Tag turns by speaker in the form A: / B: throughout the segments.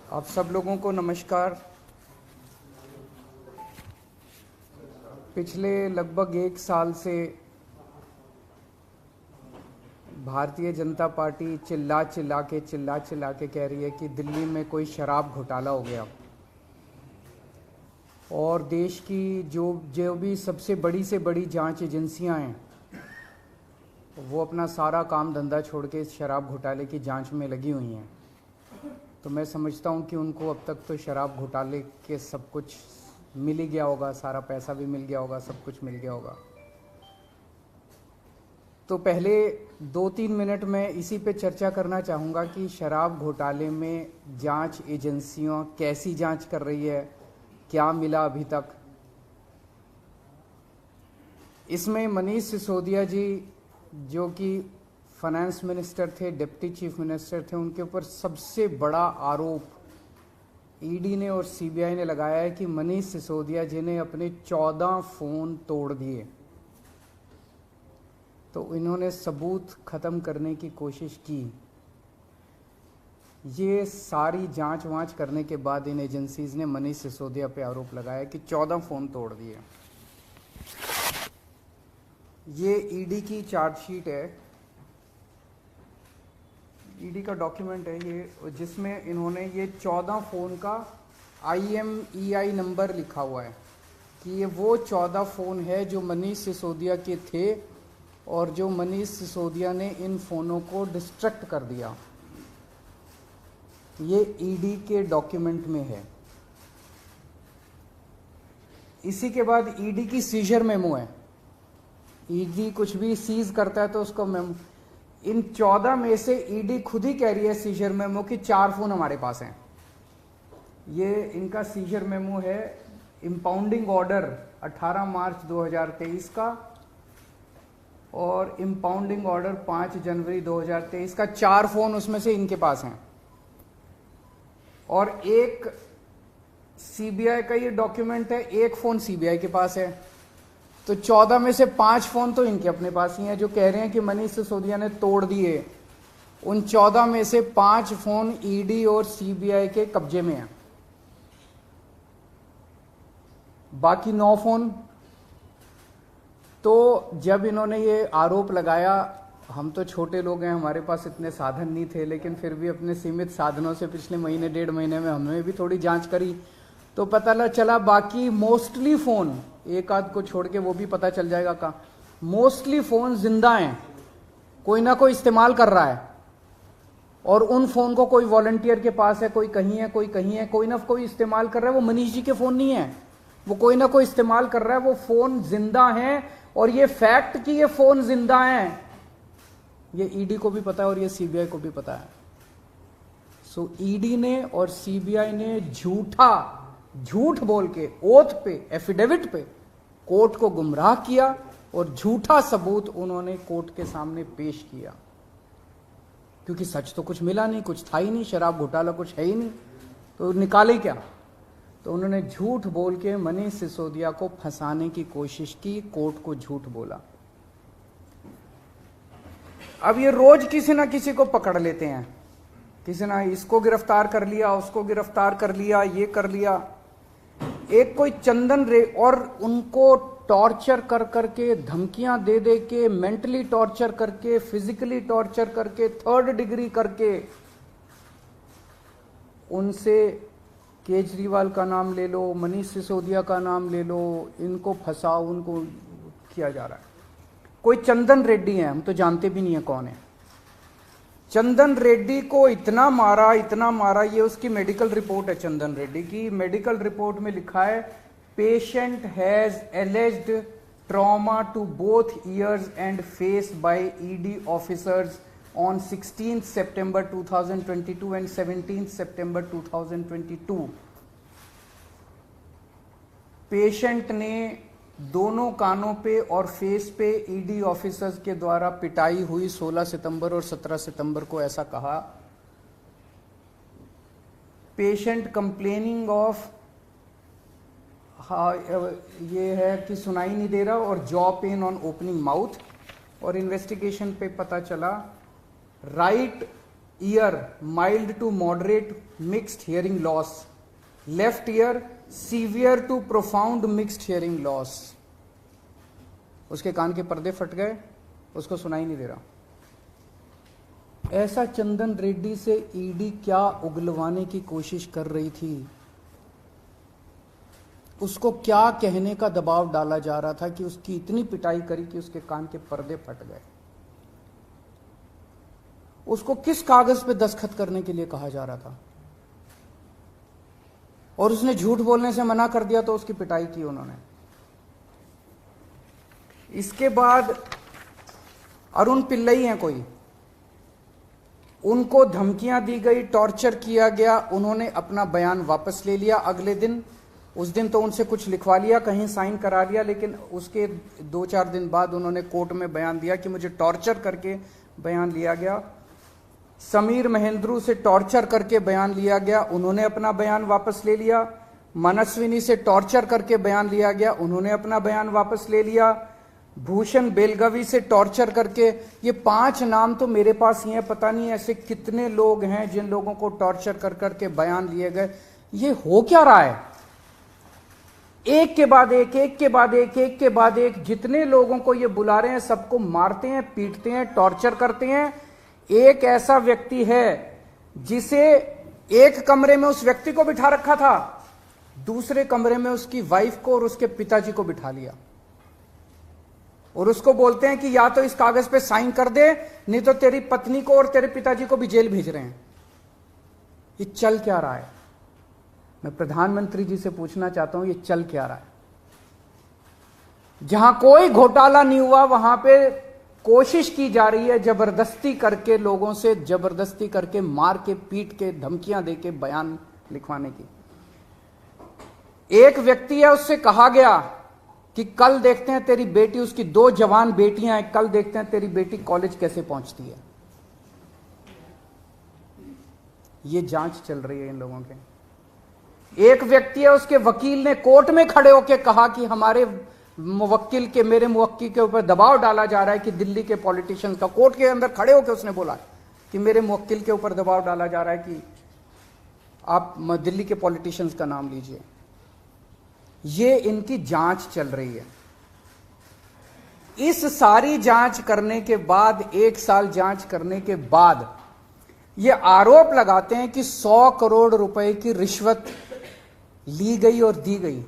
A: आप सब लोगों को नमस्कार। पिछले लगभग 1 साल से भारतीय जनता पार्टी चिल्ला चिल्ला के कह रही है कि दिल्ली में कोई शराब घोटाला हो गया और देश की जो भी सबसे बड़ी से बड़ी जांच एजेंसियां हैं वो अपना सारा काम धंधा छोड़ के शराब घोटाले की जांच में लगी हुई हैं। तो मैं समझता हूं कि उनको अब तक तो शराब घोटाले के सब कुछ मिल ही गया होगा, सारा पैसा भी मिल गया होगा, सब कुछ मिल गया होगा। तो पहले 2-3 मिनट में इसी पे चर्चा करना चाहूँगा कि शराब घोटाले में जांच एजेंसियां कैसी जांच कर रही है, क्या मिला अभी तक। इसमें मनीष सिसोदिया जी जो कि फाइनेंस मिनिस्टर थे, डिप्टी चीफ मिनिस्टर थे, उनके ऊपर सबसे बड़ा आरोप ईडी ने और सीबीआई ने लगाया है कि मनीष सिसोदिया जी ने अपने 14 फोन तोड़ दिए। तो इन्होंने सबूत खत्म करने की कोशिश की। ये सारी जांच वांच करने के बाद इन एजेंसीज ने मनीष सिसोदिया पे आरोप लगाया कि 14 फोन तोड़ दिए। ये ईडी की चार्जशीट है, ईडी का डॉक्यूमेंट है ये, जिसमें इन्होंने ये 14 फोन का IMEI नंबर लिखा हुआ है कि ये वो 14 फोन है जो मनीष सिसोदिया के थे और जो मनीष सिसोदिया ने इन फोनों को डिस्ट्रक्ट कर दिया। ये ईडी के डॉक्यूमेंट में है। इसी के बाद ईडी की सीजर मेमो है। ईडी कुछ भी सीज करता है तो उसको मेमो, इन 14 में से ईडी खुद ही कह रही है सीजर मेमो कि 4 फोन हमारे पास हैं। ये इनका सीजर मेमो है, इंपाउंडिंग ऑर्डर 18 मार्च 2023 का और इंपाउंडिंग ऑर्डर 5 जनवरी 2023 का। 4 फोन उसमें से इनके पास हैं और एक सीबीआई का ये डॉक्यूमेंट है, एक फोन सीबीआई के पास है। तो 14 में से 5 फोन तो इनके अपने पास ही हैं जो कह रहे हैं कि मनीष सिसोदिया ने तोड़ दिए। उन 14 में से 5 फोन ईडी और सीबीआई के कब्जे में हैं, बाकी 9 फोन। तो जब इन्होंने ये आरोप लगाया, हम तो छोटे लोग हैं, हमारे पास इतने साधन नहीं थे, लेकिन फिर भी अपने सीमित साधनों से पिछले महीने 1.5 महीने में हमने भी थोड़ी जांच करी तो पता चला बाकी मोस्टली फोन, एक आध को छोड़ के वो भी पता चल जाएगा का, मोस्टली फोन जिंदा हैं, कोई ना कोई इस्तेमाल कर रहा है। और उन फोन को कोई वॉलंटियर के पास है, कोई कहीं है, कोई कहीं है, कोई ना कोई इस्तेमाल कर रहा है। वो मनीष जी के फोन नहीं है, वो कोई ना कोई इस्तेमाल कर रहा है। वो फोन जिंदा हैं और ये फैक्ट कि ये फोन जिंदा हैं ये ईडी को भी पता है और ये सीबीआई को भी पता है। सो ईडी ने और सीबीआई ने झूठ बोल के ओथ पे, एफिडेविट पे कोर्ट को गुमराह किया और झूठा सबूत उन्होंने कोर्ट के सामने पेश किया, क्योंकि सच तो कुछ मिला नहीं, कुछ था ही नहीं, शराब घोटाला कुछ है ही नहीं, तो निकाले क्या। तो उन्होंने झूठ बोल के मनीष सिसोदिया को फंसाने की कोशिश की, कोर्ट को झूठ बोला। अब ये रोज किसी ना किसी को पकड़ लेते हैं, किसी ना इसको गिरफ्तार कर लिया, उसको गिरफ्तार कर लिया, ये कर लिया। एक कोई चंदन रे, और उनको टॉर्चर कर करके, धमकियां दे दे के, मेंटली टॉर्चर करके, फिजिकली टॉर्चर करके, 3rd डिग्री करके उनसे केजरीवाल का नाम ले लो, मनीष सिसोदिया का नाम ले लो, इनको फंसाओ, उनको किया जा रहा है। कोई चंदन रेड्डी है, हम तो जानते भी नहीं है कौन है। चंदन रेड्डी को इतना मारा, ये उसकी मेडिकल रिपोर्ट है। चंदन रेड्डी की मेडिकल रिपोर्ट में लिखा है, patient has alleged trauma to both ears and face by ED officers on 16 September 2022 एंड 17 सितंबर 2022। पेशेंट ने दोनों कानों पे और फेस पे ईडी ऑफिसर्स के द्वारा पिटाई हुई 16 सितंबर और 17 सितंबर को, ऐसा कहा। पेशेंट कंप्लेनिंग ऑफ, ये है कि सुनाई नहीं दे रहा, और jaw pain on opening mouth. और इन्वेस्टिगेशन पे पता चला right ear mild to moderate mixed hearing loss, left ear severe to profound mixed hearing loss. उसके कान के पर्दे फट गए, उसको सुनाई नहीं दे रहा। ऐसा चंदन रेड्डी से ईडी क्या उगलवाने की कोशिश कर रही थी? उसको क्या कहने का दबाव डाला जा रहा था कि उसकी इतनी पिटाई करी कि उसके कान के पर्दे फट गए? उसको किस कागज पे दस्तखत करने के लिए कहा जा रहा था? और उसने झूठ बोलने से मना कर दिया तो उसकी पिटाई की उन्होंने। इसके बाद अरुण पिल्लई हैं कोई, उनको धमकियां दी गई, टॉर्चर किया गया, उन्होंने अपना बयान वापस ले लिया अगले दिन। उस दिन तो उनसे कुछ लिखवा लिया, कहीं साइन करा लिया, लेकिन उसके 2-4 दिन बाद उन्होंने कोर्ट में बयान दिया कि मुझे टॉर्चर करके बयान लिया गया। समीर महेंद्रू से टॉर्चर करके बयान लिया गया, उन्होंने अपना बयान वापस ले लिया। मनस्विनी से टॉर्चर करके बयान लिया गया, उन्होंने अपना बयान वापस ले लिया। भूषण बेलगवी से टॉर्चर करके, ये 5 नाम तो मेरे पास ही हैं, पता नहीं ऐसे कितने लोग हैं जिन लोगों को टॉर्चर कर करके बयान लिए गए। ये हो क्या रहा है? एक के बाद एक, एक के बाद एक, एक के बाद एक, जितने लोगों को ये बुला रहे हैं सबको मारते हैं, पीटते हैं, टॉर्चर करते हैं। एक ऐसा व्यक्ति है जिसे एक कमरे में उस व्यक्ति को बिठा रखा था, दूसरे कमरे में उसकी वाइफ को और उसके पिताजी को बिठा लिया, और उसको बोलते हैं कि या तो इस कागज पे साइन कर दे, नहीं तो तेरी पत्नी को और तेरे पिताजी को भी जेल भेज रहे हैं। ये चल क्या रहा है? मैं प्रधानमंत्री जी से पूछना चाहता हूं, ये चल क्या रहा है? जहां कोई घोटाला नहीं हुआ वहां पे कोशिश की जा रही है जबरदस्ती करके, लोगों से जबरदस्ती करके, मार के, पीट के, धमकियां दे के बयान लिखवाने की। एक व्यक्ति है, उससे कहा गया कि कल देखते हैं तेरी बेटी, उसकी 2 जवान बेटियां हैं, कल देखते हैं तेरी बेटी कॉलेज कैसे पहुंचती है। ये जांच चल रही है इन लोगों के। एक व्यक्ति है, उसके वकील ने कोर्ट में खड़े होकर कहा कि हमारे मुवक्किल के, मेरे मुवक्किल के ऊपर दबाव डाला जा रहा है कि दिल्ली के पॉलिटिशियन का, कोर्ट के अंदर खड़े होकर उसने बोला कि मेरे मुवक्किल के ऊपर दबाव डाला जा रहा है कि आप दिल्ली के पॉलिटिशियंस का नाम लीजिए। ये इनकी जांच चल रही है। इस सारी जांच करने के बाद, 1 साल जांच करने के बाद, ये आरोप लगाते हैं कि 100 करोड़ रुपए की रिश्वत ली गई और दी गई।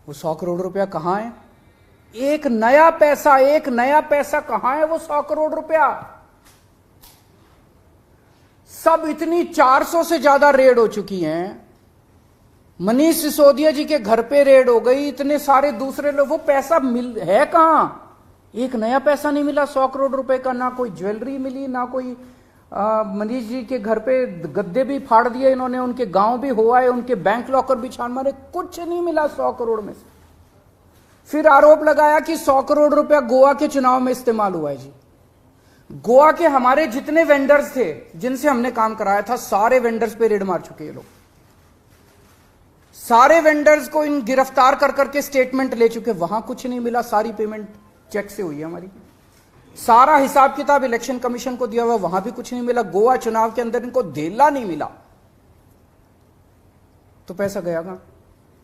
A: वो 100 करोड़ रुपया कहां है? एक नया पैसा कहां है? वो 100 करोड़ रुपया सब इतनी 400 से ज्यादा रेड हो चुकी हैं। मनीष सिसोदिया जी के घर पे रेड हो गई, इतने सारे दूसरे लोग, वो पैसा मिल है कहां? एक नया पैसा नहीं मिला 100 करोड़ रुपए का, ना कोई ज्वेलरी मिली, ना कोई मनीष जी के घर पे गद्दे भी फाड़ दिए इन्होंने, उनके गांव भी हुआ है, उनके बैंक लॉकर भी छान मारे, कुछ नहीं मिला 100 करोड़ में से। फिर आरोप लगाया कि 100 करोड़ रुपया गोवा के चुनाव में इस्तेमाल हुआ है। जी, गोवा के हमारे जितने वेंडर्स थे जिनसे हमने काम कराया था, सारे वेंडर्स पे रेड मार चुके ये लोग। सारे वेंडर्स को इन गिरफ्तार कर करके स्टेटमेंट ले चुके, वहां कुछ नहीं मिला, सारी पेमेंट चेक से हुई है हमारी। सारा हिसाब किताब इलेक्शन कमीशन को दिया हुआ, वहां भी कुछ नहीं मिला। गोवा चुनाव के अंदर इनको धेला नहीं मिला, तो पैसा गया कहां?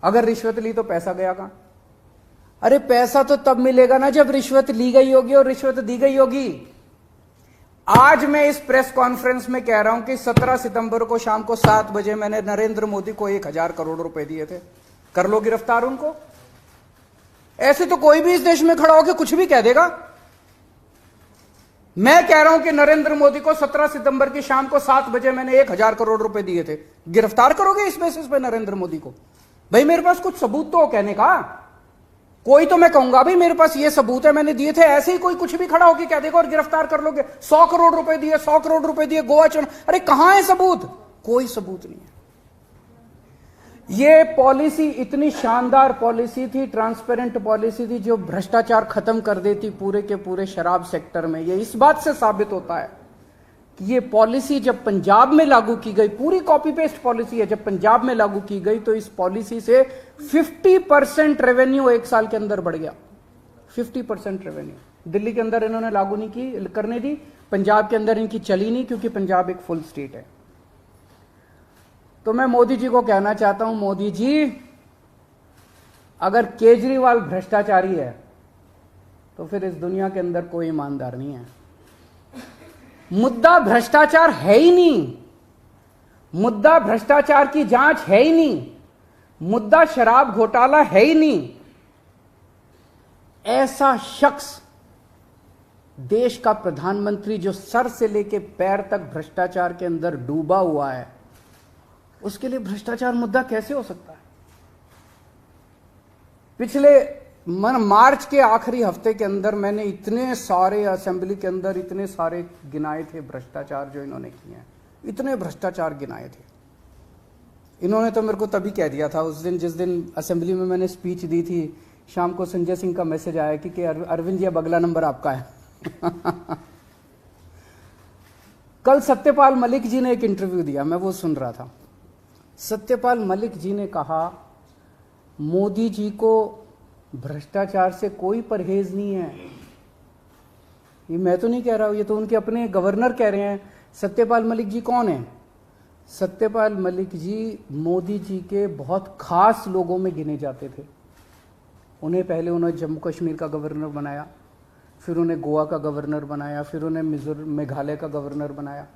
A: अगर रिश्वत ली तो पैसा गया कहां? अरे पैसा तो तब मिलेगा ना जब रिश्वत ली गई होगी और रिश्वत दी गई होगी। आज मैं इस प्रेस कॉन्फ्रेंस में कह रहा हूं कि 17 सितंबर को शाम को 7 बजे मैंने नरेंद्र मोदी को 1000 करोड़ रुपए दिए थे। कर लो गिरफ्तार उनको। ऐसे तो कोई भी इस देश में खड़ा होकर कुछ भी कह देगा। मैं कह रहा हूं कि नरेंद्र मोदी को 17 सितंबर की शाम को 7 बजे मैंने 1000 करोड़ रुपए दिए थे। गिरफ्तार करोगे इस बेसिस पे नरेंद्र मोदी को? भाई मेरे पास कुछ सबूत तो हो कहने का। कोई तो मैं कहूंगा भाई मेरे पास ये सबूत है, मैंने दिए थे। ऐसे ही कोई कुछ भी खड़ा होकर कह देगा और गिरफ्तार कर लोगे। 100 करोड़ रुपए दिए, 100 करोड़ रुपए दिए गोवा चुनाव। अरे कहां है सबूत? कोई सबूत नहीं है। ये पॉलिसी इतनी शानदार पॉलिसी थी, ट्रांसपेरेंट पॉलिसी थी, जो भ्रष्टाचार खत्म कर देती पूरे के पूरे शराब सेक्टर में। ये इस बात से साबित होता है कि ये पॉलिसी जब पंजाब में लागू की गई, पूरी कॉपी पेस्ट पॉलिसी है, जब पंजाब में लागू की गई तो इस पॉलिसी से 50% रेवेन्यू 1 साल के अंदर बढ़ गया। 50% रेवेन्यू दिल्ली के अंदर इन्होंने लागू नहीं की, करने दी। पंजाब के अंदर इनकी चली नहीं, क्योंकि पंजाब एक फुल स्टेट है। तो मैं मोदी जी को कहना चाहता हूं, मोदी जी अगर केजरीवाल भ्रष्टाचारी है तो फिर इस दुनिया के अंदर कोई ईमानदार नहीं है। मुद्दा भ्रष्टाचार है ही नहीं, मुद्दा भ्रष्टाचार की जांच है ही नहीं, मुद्दा शराब घोटाला है ही नहीं। ऐसा शख्स देश का प्रधानमंत्री जो सर से लेकर पैर तक भ्रष्टाचार के अंदर डूबा हुआ है, उसके लिए भ्रष्टाचार मुद्दा कैसे हो सकता है? पिछले मार्च के आखिरी हफ्ते के अंदर मैंने इतने सारे असेंबली के अंदर इतने सारे गिनाए थे भ्रष्टाचार जो इन्होंने किए हैं, इतने भ्रष्टाचार गिनाए थे। इन्होंने तो मेरे को तभी कह दिया था उस दिन, जिस दिन असेंबली में मैंने स्पीच दी थी, शाम को संजय सिंह का मैसेज आया कि अरविंद जी अब अगला नंबर आपका है। कल सत्यपाल मलिक जी ने एक इंटरव्यू दिया, मैं वो सुन रहा था। सत्यपाल मलिक जी ने कहा मोदी जी को भ्रष्टाचार से कोई परहेज नहीं है। ये मैं तो नहीं कह रहा हूं, ये तो उनके अपने गवर्नर कह रहे हैं। सत्यपाल मलिक जी कौन है? सत्यपाल मलिक जी मोदी जी के बहुत खास लोगों में गिने जाते थे। उन्हें पहले उन्होंने जम्मू कश्मीर का गवर्नर बनाया, फिर उन्हें गोवा का गवर्नर बनाया, फिर उन्हें मेघालय का गवर्नर बनाया।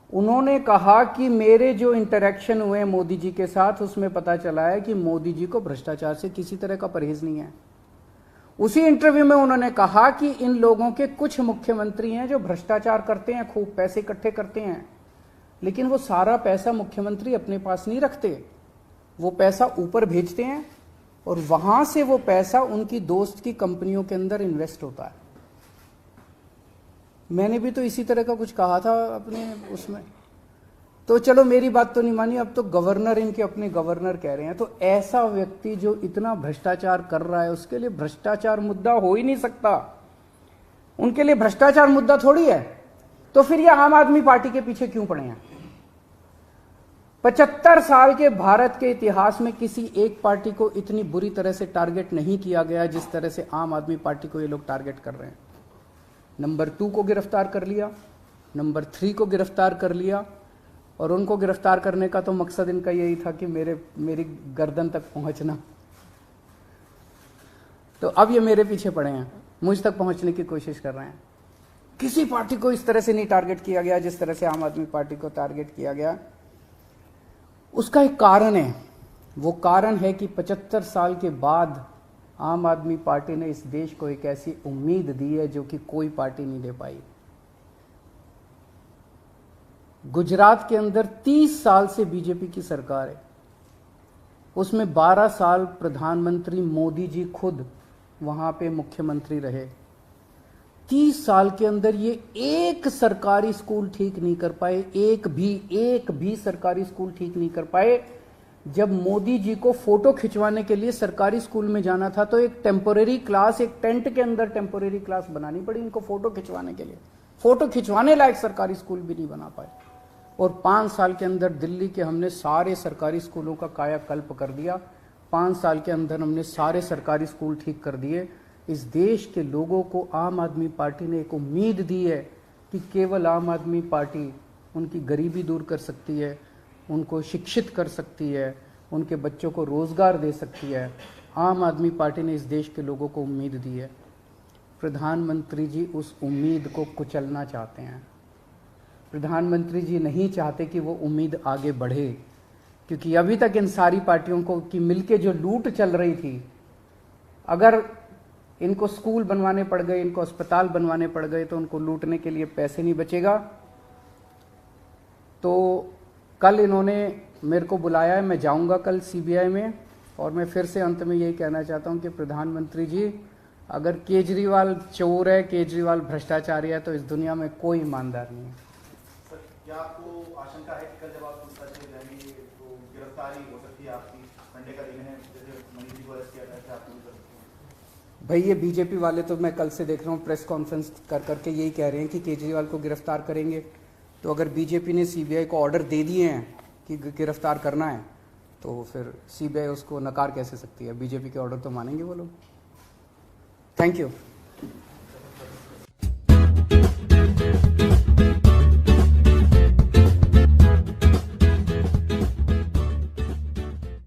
A: उन्होंने कहा कि मेरे जो इंटरेक्शन हुए मोदी जी के साथ, उसमें पता चला है कि मोदी जी को भ्रष्टाचार से किसी तरह का परहेज नहीं है। उसी इंटरव्यू में उन्होंने कहा कि इन लोगों के कुछ मुख्यमंत्री हैं जो भ्रष्टाचार करते हैं, खूब पैसे इकट्ठे करते हैं, लेकिन वो सारा पैसा मुख्यमंत्री अपने पास नहीं रखते, वो पैसा ऊपर भेजते हैं और वहां से वो पैसा उनकी दोस्त की कंपनियों के अंदर इन्वेस्ट होता है। मैंने भी तो इसी तरह का कुछ कहा था अपने उसमें। तो चलो मेरी बात तो नहीं मानी, अब तो गवर्नर इनके अपने गवर्नर कह रहे हैं। तो ऐसा व्यक्ति जो इतना भ्रष्टाचार कर रहा है, उसके लिए भ्रष्टाचार मुद्दा हो ही नहीं सकता। उनके लिए भ्रष्टाचार मुद्दा थोड़ी है। तो फिर ये आम आदमी पार्टी के पीछे क्यों पड़े हैं? 75 साल के भारत के इतिहास में किसी एक पार्टी को इतनी बुरी तरह से टारगेट नहीं किया गया जिस तरह से आम आदमी पार्टी को ये लोग टारगेट कर रहे हैं। नंबर 2 को गिरफ्तार कर लिया, नंबर 3 को गिरफ्तार कर लिया, और उनको गिरफ्तार करने का तो मकसद इनका यही था कि मेरी गर्दन तक पहुंचना। तो अब ये मेरे पीछे पड़े हैं, मुझ तक पहुंचने की कोशिश कर रहे हैं। किसी पार्टी को इस तरह से नहीं टारगेट किया गया जिस तरह से आम आदमी पार्टी को टारगेट किया गया। उसका एक कारण है, वो कारण है कि 75 साल के बाद आम आदमी पार्टी ने इस देश को एक ऐसी उम्मीद दी है जो कि कोई पार्टी नहीं दे पाई। गुजरात के अंदर 30 साल से बीजेपी की सरकार है, उसमें 12 साल प्रधानमंत्री मोदी जी खुद वहां पे मुख्यमंत्री रहे। 30 साल के अंदर ये एक सरकारी स्कूल ठीक नहीं कर पाए, एक भी सरकारी स्कूल ठीक नहीं कर पाए। जब मोदी जी को फोटो खिंचवाने के लिए सरकारी स्कूल में जाना था तो एक टेम्पोरेरी क्लास, एक टेंट के अंदर टेम्पोरेरी क्लास बनानी पड़ी इनको फोटो खिंचवाने के लिए। फोटो खिंचवाने लायक सरकारी स्कूल भी नहीं बना पाए। और 5 साल के अंदर दिल्ली के हमने सारे सरकारी स्कूलों का कायाकल्प कर दिया। 5 साल के अंदर हमने सारे सरकारी स्कूल ठीक कर दिए। इस देश के लोगों को आम आदमी पार्टी ने एक उम्मीद दी है कि केवल आम आदमी पार्टी उनकी गरीबी दूर कर सकती है, उनको शिक्षित कर सकती है, उनके बच्चों को रोजगार दे सकती है। आम आदमी पार्टी ने इस देश के लोगों को उम्मीद दी है। प्रधानमंत्री जी उस उम्मीद को कुचलना चाहते हैं। प्रधानमंत्री जी नहीं चाहते कि वो उम्मीद आगे बढ़े, क्योंकि अभी तक इन सारी पार्टियों को की मिलके जो लूट चल रही थी, अगर इनको स्कूल बनवाने पड़ गए, इनको अस्पताल बनवाने पड़ गए, तो उनको लूटने के लिए पैसे नहीं बचेगा। तो कल इन्होंने मेरे को बुलाया है, मैं जाऊंगा कल सीबीआई में, और मैं फिर से अंत में यही कहना चाहता हूं कि प्रधानमंत्री जी, अगर केजरीवाल चोर है, केजरीवाल भ्रष्टाचारी है, तो इस दुनिया में कोई ईमानदार नहीं है।
B: सर, क्या आपको आशंका है कि कल जब आप पूछताछ में जाएंगे तो गिरफ्तारी हो सकती है आपकी? संडे का दिन है, जैसे मनीष जी को अरेस्ट किया गया था, आप नहीं कर सकते?
A: भाई ये बीजेपी वाले तो मैं कल से देख रहा हूँ प्रेस कॉन्फ्रेंस कर करके यही कह रहे हैं कि केजरीवाल को गिरफ्तार करेंगे। तो अगर बीजेपी ने सीबीआई को ऑर्डर दे दिए हैं कि गिरफ्तार करना है, तो फिर सीबीआई उसको नकार कैसे सकती है? बीजेपी के ऑर्डर तो मानेंगे वो लोग। Thank you.